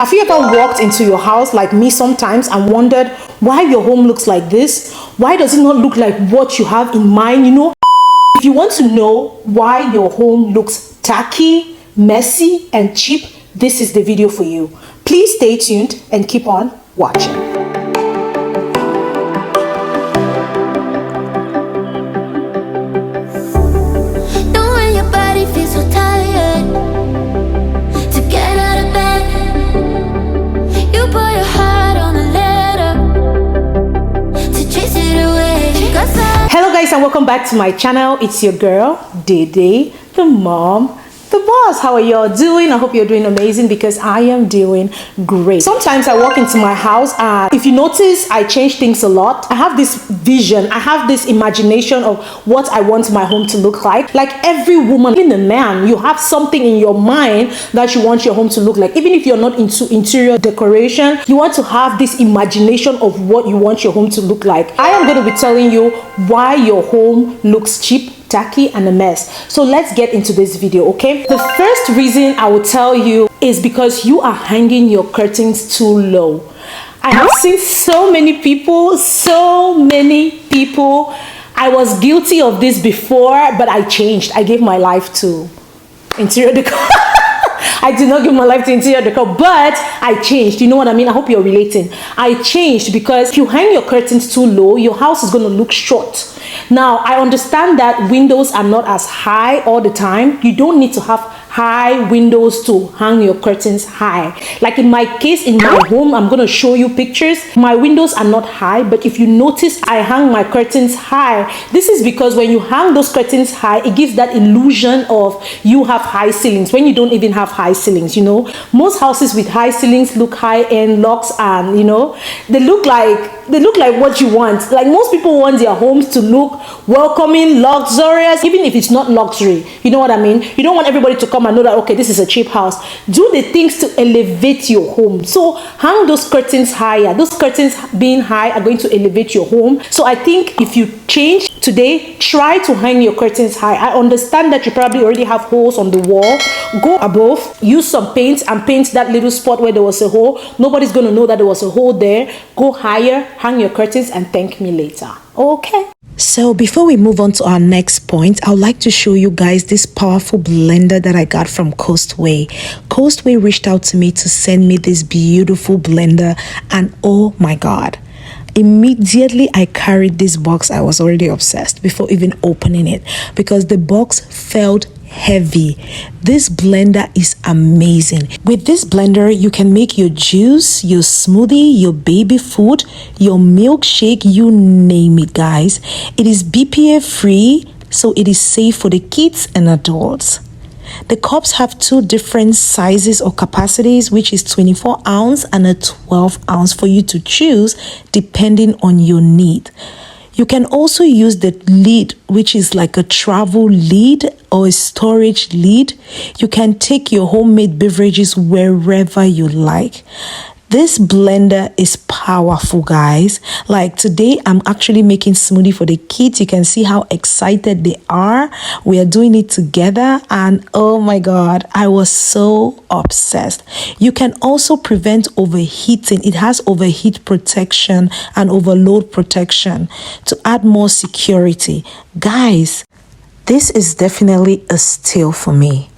Have you ever walked into your house like me sometimes and wondered why your home looks like this? Why does it not look like what you have in mind? If you want to know why your home looks tacky, messy, and cheap, this is the video for you. Please stay tuned and keep on watching. Hello guys, and welcome back to my channel. It's your girl Dede, the mom, the boss. How are y'all doing? I hope you're doing amazing because I am doing great. Sometimes I walk into my house and if you notice, I change things a lot. I have this vision, I have this imagination of what I want my home to look like. Like every woman, even a man, you have something in your mind that you want your home to look like. Even if you're not into interior decoration, you want to have this imagination of what you want your home to look like. I am going to be telling you why your home looks cheap, tacky, and a mess. So let's get into this video, okay? The first reason I will tell you is because you are hanging your curtains too low. I have seen so many people. I was guilty of this before, but I changed. I gave my life to interior decor. I did not give my life to interior decor, but I changed. You know what I mean? I hope you're relating. I changed because if you hang your curtains too low, your house is going to look short. Now, I understand that windows are not as high all the time. You don't need to have high windows to hang your curtains high. Like in my case, in my home, I'm going to show you pictures. My windows are not high, but if you notice, I hang my curtains high. This is because when you hang those curtains high, it gives that illusion of you have high ceilings when you don't even have high ceilings. Most houses with high ceilings look high-end, luxe, and they look like what you want. Like most people want their homes to look welcoming, luxurious, even if it's not luxury. You know what I mean? You don't want everybody to come and know that, okay, this is a cheap house. Do the things to elevate your home. So hang those curtains higher. Those curtains being high are going to elevate your home. So I think if you change today, try to hang your curtains high. I understand that you probably already have holes on the wall. Go above, use some paint and paint that little spot where there was a hole. Nobody's going to know that there was a hole there. Go higher, hang your curtains, and thank me later. Okay? So before we move on to our next point, I would like to show you guys this powerful blender that I got from COSTWAY. COSTWAY reached out to me to send me this beautiful blender, and oh my God. Immediately I carried this box. I was already obsessed before even opening it because the box felt heavy. This blender is amazing. With this blender, you can make your juice, your smoothie, your baby food, your milkshake, you name it, guys. It is BPA free, so it is safe for the kids and adults. The cups have two different sizes or capacities, which is 24 ounce and a 12 ounce for you to choose depending on your need. You can also use the lid, which is like a travel lid or a storage lid. You can take your homemade beverages wherever you like. This blender is powerful, guys. Like today, I'm actually making smoothie for the kids. You can see how excited they are. We are doing it together and oh my God, I was so obsessed. You can also prevent overheating. It has overheat protection and overload protection to add more security. Guys, this is definitely a steal for me.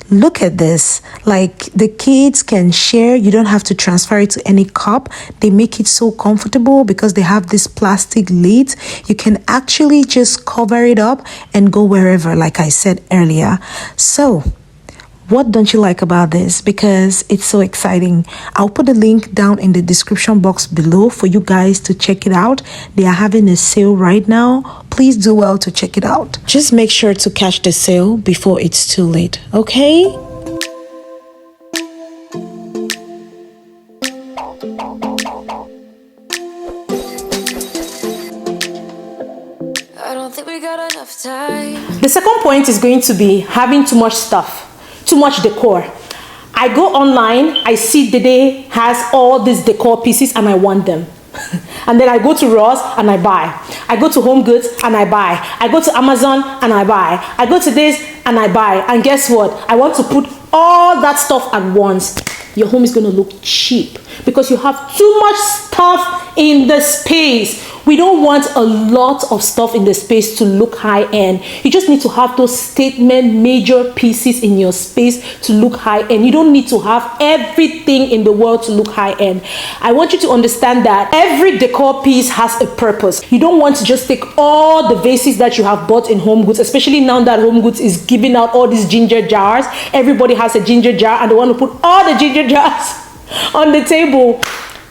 Look at this. Like the kids can share. You don't have to transfer it to any cup. They make it so comfortable because they have this plastic lid. You can actually just cover it up and go wherever, like I said earlier. So what don't you like about this? Because it's so exciting. I'll put the link down in the description box below for you guys to check it out. They are having a sale right now. Please do well to check it out. Just make sure to catch the sale before it's too late, okay? I don't think we got enough time. The second point is going to be having too much stuff. Too much decor. I go online, I see Dede has all these decor pieces and I want them. And then I go to Ross and I buy. I go to Home Goods and I buy. I go to Amazon and I buy. I go to this and I buy. And guess what? I want to put all that stuff at once, your home is going to look cheap because you have too much stuff in the space. We don't want a lot of stuff in the space to look high end. You just need to have those statement major pieces in your space to look high end. You don't need to have everything in the world to look high end. I want you to understand that every decor piece has a purpose. You don't want to just take all the vases that you have bought in Home Goods, especially now that Home Goods is giving out all these ginger jars. Everybody has a ginger jar and they want to put all the ginger jars on the table.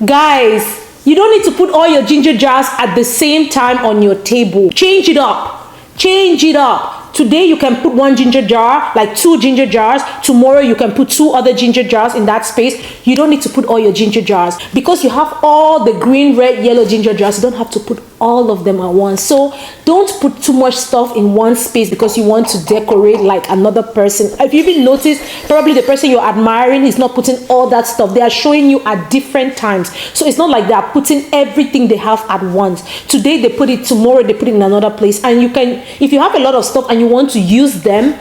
Guys, you don't need to put all your ginger jars at the same time on your table. Change it up. Change it up. Today you can put one ginger jar, like 2 ginger jars. Tomorrow you can put 2 other ginger jars in that space. You don't need to put all your ginger jars because you have all the green, red, yellow ginger jars. You don't have to put all of them at once. So don't put too much stuff in one space because you want to decorate like another person. If you even notice, probably the person you're admiring is not putting all that stuff. They are showing you at different times. So it's not like they are putting everything they have at once. Today they put it, tomorrow they put it in another place. And you can, if you have a lot of stuff and you want to use them,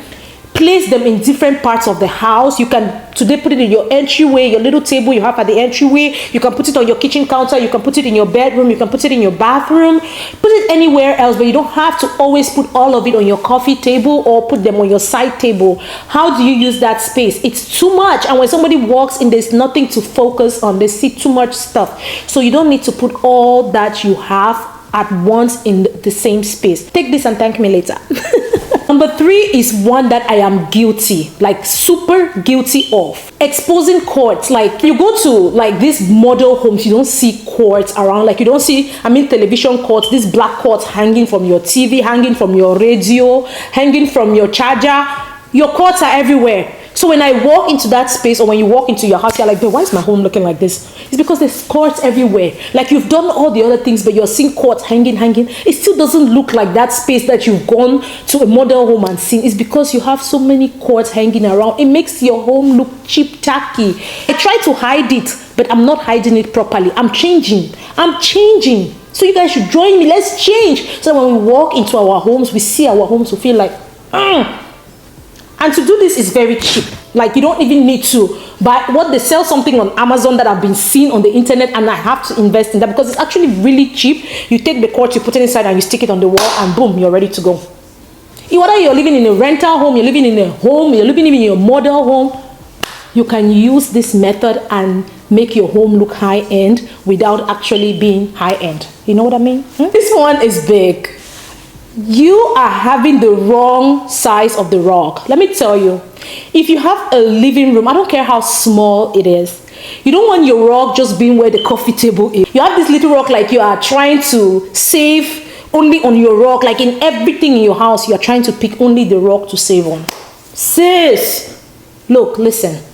place them in different parts of the house. You can today put it in your entryway, your little table you have at the entryway. You can put it on your kitchen counter. You can put it in your bedroom. You can put it in your bathroom. Put it anywhere else, but you don't have to always put all of it on your coffee table or put them on your side table. How do you use that space? It's too much, and when somebody walks in, there's nothing to focus on. They see too much stuff. So you don't need to put all that you have at once in the same space. Take this and thank me later. Number 3 is one that I am guilty, like super guilty of. Exposing cords. Like you go to like these model homes, you don't see cords around. Like you don't see, television cords, these black cords hanging from your TV, hanging from your radio, hanging from your charger. Your cords are everywhere. So when I walk into that space, or when you walk into your house, you're like, why is my home looking like this? It's because there's cords everywhere. Like you've done all the other things, but you're seeing cords hanging. It still doesn't look like that space that you've gone to a model home and seen. It's because you have so many cords hanging around. It makes your home look cheap, tacky. I try to hide it, but I'm not hiding it properly. I'm changing. So you guys should join me. Let's change. So when we walk into our homes, we see our homes, we feel like, And to do this is very cheap. Like you don't even need to buy what they sell something on Amazon that I've been seeing on the internet, and I have to invest in that because it's actually really cheap. You take the cord, you put it inside, and you stick it on the wall, and boom, you're ready to go. Whether you're living in a rental home, you're living in a home, you're living in your model home, you can use this method and make your home look high end without actually being high end. You know what I mean? This one is big. You are having the wrong size of the rug. Let me tell you, if you have a living room, I don't care how small it is, you don't want your rug just being where the coffee table is. You have this little rug like you are trying to save only on your rug, like in everything in your house, you are trying to pick only the rug to save on. Sis, look, listen.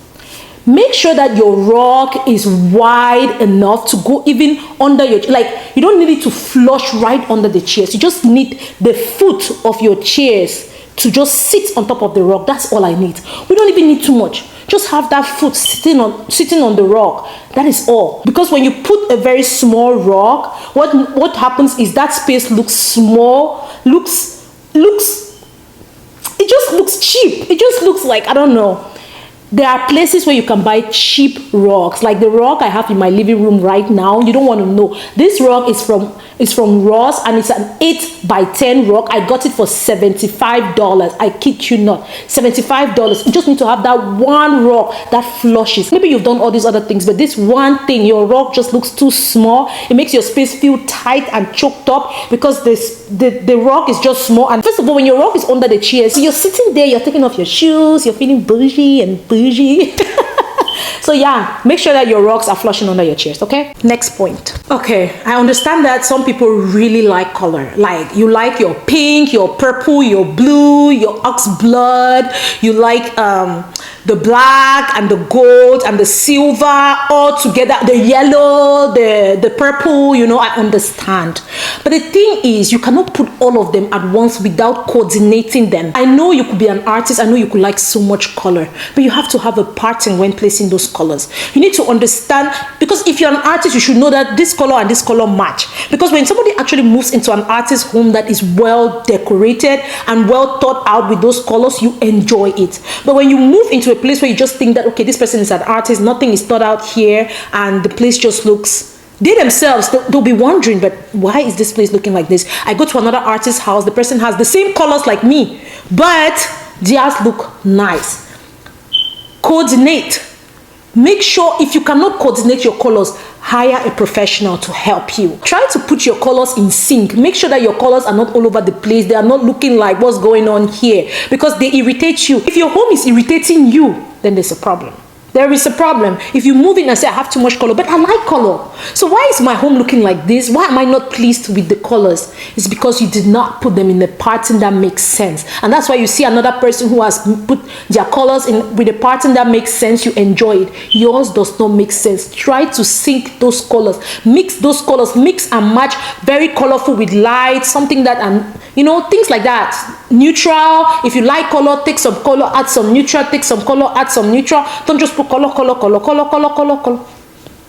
Make sure that your rug is wide enough to go even under your, like you don't need it to flush right under the chairs. You just need the foot of your chairs to just sit on top of the rug. That's all I need. We don't even need too much. Just have that foot sitting on the rug. That is all. Because when you put a very small rug, what happens is that space looks small, it just looks cheap. It just looks like, I don't know. There are places where you can buy cheap rugs, like the rug I have in my living room right now. You don't want to know. This rug is from Ross, and it's an 8 by 10 rug. I got it for $75. I kid you not, $75. You just need to have that one rug that flushes. Maybe you've done all these other things, but this one thing, your rug just looks too small. It makes your space feel tight and choked up because the rug is just small. And first of all, when your rug is under the chair, so you're sitting there, you're taking off your shoes, you're feeling bougie and bougie. So yeah, make sure that your rugs are flushing under your chairs, okay? Next point. Okay, I understand that some people really like color. Like you like your pink, your purple, your blue, your ox blood. You like the black and the gold and the silver all together, the yellow, the purple, I understand. But the thing is, you cannot put all of them at once without coordinating them. I know you could be an artist, I know you could like so much color, but you have to have a pattern when placing those colors. You need to understand, because if you're an artist, you should know that this color and this color match? Because when somebody actually moves into an artist's home that is well decorated and well thought out with those colors, you enjoy it. But when you move into a place where you just think that, okay, this person is an artist, nothing is thought out here, and the place just looks, they themselves, they'll be wondering, but why is this place looking like this? I go to another artist's house, the person has the same colors like me, but theirs look nice. Coordinate. Make sure if you cannot coordinate your colors, hire a professional to help you. Try to put your colors in sync. Make sure that your colors are not all over the place. They are not looking like what's going on here, because they irritate you. If your home is irritating you, then there's a problem. There is a problem. If you move in and say, I have too much color, but I like color. So why is my home looking like this? Why am I not pleased with the colors? It's because you did not put them in the pattern that makes sense. And that's why you see another person who has put their colors in with a pattern that makes sense. You enjoy it. Yours does not make sense. Try to sync those colors. Mix those colors. Mix and match. Very colorful with light. Something that, things like that. Neutral. If you like color, take some color, add some neutral. Take some color, add some neutral. Don't just put color.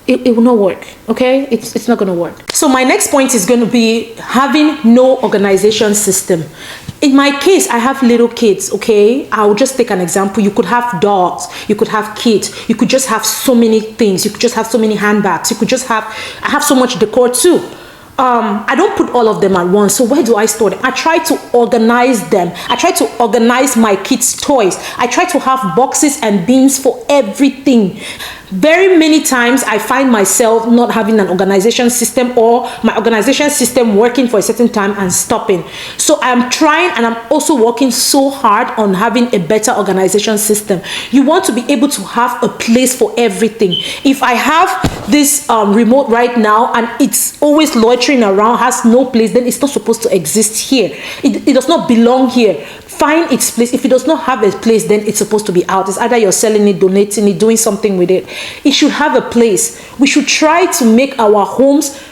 It will not work. Okay, it's not going to work. So my next point is going to be having no organization system. In my case, I have little kids. Okay, I'll just take an example. You could have dogs, you could have kids, you could just have so many things, you could just have so many handbags, you could just have, I have so much decor too. I don't put all of them at once. So where do I store them? I try to organize them. I try to organize my kids' toys. I try to have boxes and bins for everything. Very many times I find myself not having an organization system, or my organization system working for a certain time and stopping. So I'm trying, and I'm also working so hard on having a better organization system. You want to be able to have a place for everything. If I have this remote right now and it's always loitering around, has no place, then it's not supposed to exist here. It does not belong here. Find its place. If it does not have a place, then it's supposed to be out. It's either you're selling it, donating it, doing something with it. It should have a place. We should try to make our homes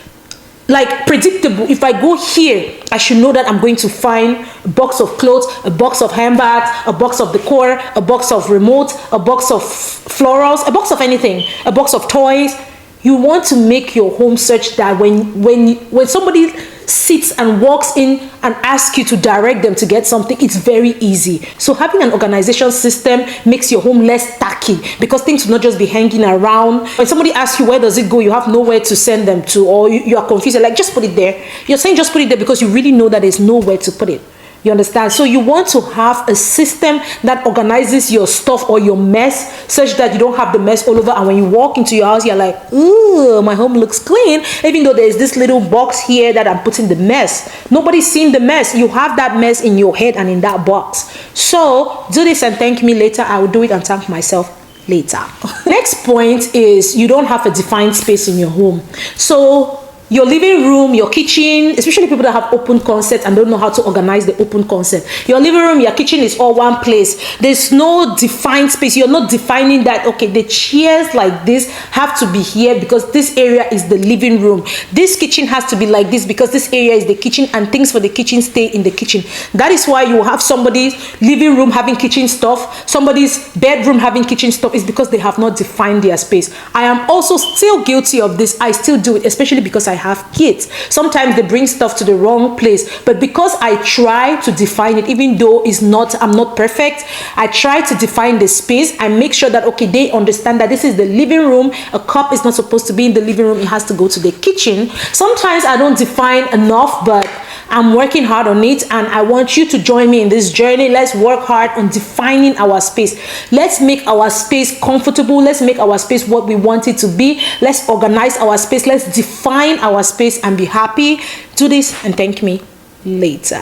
like predictable. If I go here, I should know that I'm going to find a box of clothes, a box of handbags, a box of decor, a box of remote, a box of florals, a box of anything, a box of toys. You want to make your home such that when somebody sits and walks in and asks you to direct them to get something, it's very easy. So having an organization system makes your home less tacky, because things will not just be hanging around. When somebody asks you where does it go, you have nowhere to send them to, or you are confused. You're like, just put it there. You're saying just put it there because you really know that there's nowhere to put it. You understand? So you want to have a system that organizes your stuff or your mess such that you don't have the mess all over. And when you walk into your house, you're like, ooh, my home looks clean. Even though there's this little box here that I'm putting the mess. Nobody's seen the mess. You have that mess in your head and in that box. So do this and thank me later. I will do it and thank myself later. Next point is you don't have a defined space in your home. So your living room, your kitchen, especially people that have open concept and don't know how to organize the open concept. Your living room, your kitchen is all one place. There's no defined space. You're not defining that, okay, the chairs like this have to be here because this area is the living room. This kitchen has to be like this because this area is the kitchen, and things for the kitchen stay in the kitchen. That is why you have somebody's living room having kitchen stuff, somebody's bedroom having kitchen stuff, is because they have not defined their space. I am also still guilty of this. I still do it, especially because I have kids. Sometimes they bring stuff to the wrong place, but because I try to define it, even though I'm not perfect, I try to define the space. I make sure that, okay, they understand that this is the living room. A cup is not supposed to be in the living room. It has to go to the kitchen. Sometimes I don't define enough, but I'm working hard on it, and I want you to join me in this journey. Let's work hard on defining our space. Let's make our space comfortable. Let's make our space what we want it to be. Let's organize our space. Let's define our space and be happy. Do this and thank me later.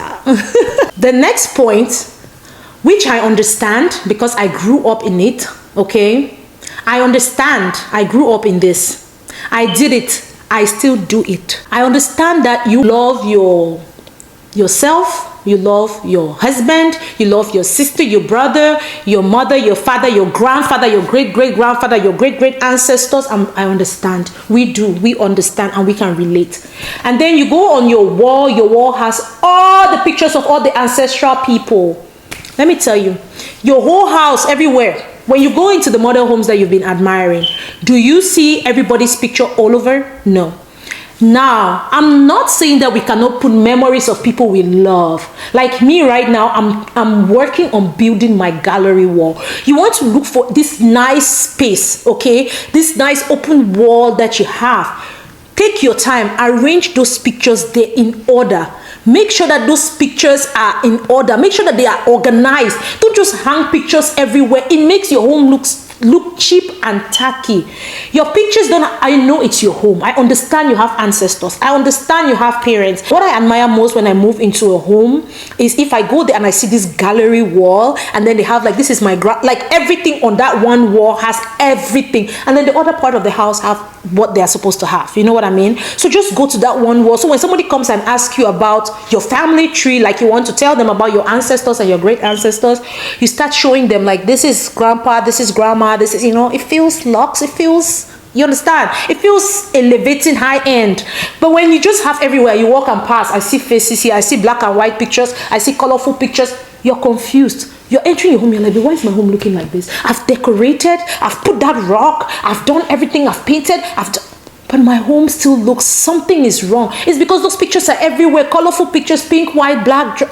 The next point, which I understand because I grew up in it, okay? I understand. I grew up in this. I did it. I still do it. I understand that you love yourself, you love your husband, you love your sister, your brother, your mother, your father, your grandfather, your great-great-grandfather, your great-great ancestors. I understand. We do. We understand and we can relate. And then you go on your wall has all the pictures of all the ancestral people. Let me tell you, your whole house, everywhere, when you go into the model homes that you've been admiring, do you see everybody's picture all over? No. Now, I'm not saying that we cannot put memories of people we love. Like me right now, I'm working on building my gallery wall. You want to look for this nice space, okay? This nice open wall that you have. Take your time, arrange those pictures there in order. Make sure that those pictures are in order. Make sure that they are organized. Don't just hang pictures everywhere. It makes your home look cheap and tacky. Your pictures don't, I know it's your home. I understand you have ancestors. I understand you have parents. What I admire most when I move into a home is if I go there and I see this gallery wall, and then they have like, this is my like everything on that one wall has everything, and then the other part of the house have what they are supposed to have. You know what I mean? So just go to that one wall. So when somebody comes and asks you about your family tree, like you want to tell them about your ancestors and your great ancestors, you start showing them like, this is grandpa, this is grandma, this is, you know, it feels luxe, it feels, you understand, it feels elevating, high end. But when you just have everywhere, you walk and pass, I see faces here, I see black and white pictures, I see colorful pictures, you're confused. You're entering your home, you're like, why is my home looking like this? I've decorated, I've put that rock, I've done everything, I've painted, but my home still looks, something is wrong. It's because those pictures are everywhere, colorful pictures, pink, white, black.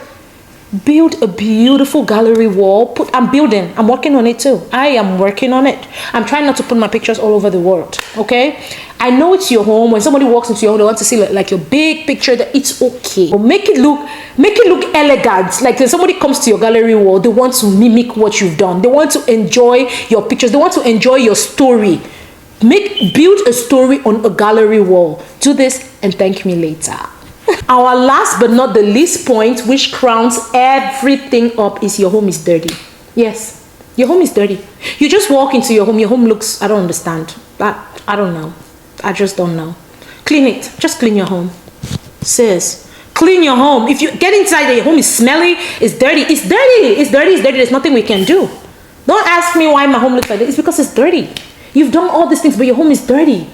Build a beautiful gallery wall. I'm building, I'm working on it too. I am working on it. I'm trying not to put my pictures all over the world, okay? I know it's your home. When somebody walks into your home, they want to see like your big picture, that it's okay. But make it look elegant. Like when somebody comes to your gallery wall, they want to mimic what you've done. They want to enjoy your pictures. They want to enjoy your story. Build a story on a gallery wall. Do this and thank me later. Our last but not the least point, which crowns everything up, is your home is dirty. Yes, your home is dirty. You just walk into your home looks, I don't understand. I don't know. I just don't know. Clean it. Just clean your home. Sis, clean your home. If you get inside and your home is smelly, it's dirty. It's dirty. It's dirty. It's dirty. There's nothing we can do. Don't ask me why my home looks like this. It's because it's dirty. You've done all these things, but your home is dirty.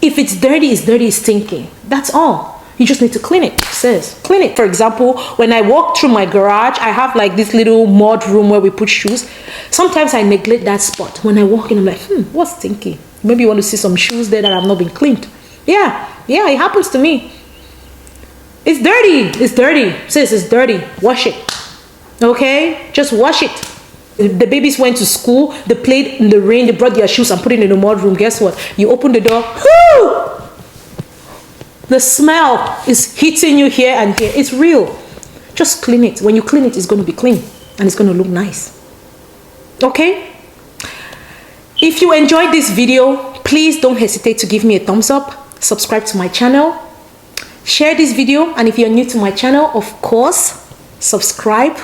If it's dirty, it's stinking. That's all. You just need to clean it, sis. Clean it. For example, when I walk through my garage, I have like this little mud room where we put shoes. Sometimes I neglect that spot. When I walk in, I'm like, what's stinky? Maybe you want to see some shoes there that have not been cleaned. Yeah, it happens to me. It's dirty. It's dirty. Sis, it's dirty. Wash it. Okay? Just wash it. The babies went to school, they played in the rain, they brought their shoes and put it in the mud room. Guess what? You open the door, whoo! The smell is hitting you here and here. It's real. Just clean it. When you clean it, it's going to be clean and it's going to look nice. Okay? If you enjoyed this video, please don't hesitate to give me a thumbs up. Subscribe to my channel. Share this video. And if you're new to my channel, of course, subscribe.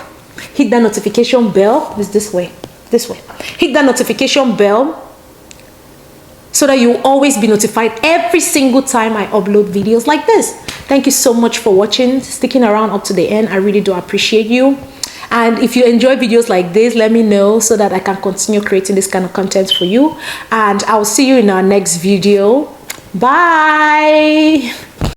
Hit that notification bell. This way. Hit that notification bell so that you'll always be notified every single time I upload videos like this. Thank you so much for watching, sticking around up to the end. I really do appreciate you. And if you enjoy videos like this, let me know so that I can continue creating this kind of content for you. And I'll see you in our next video. Bye.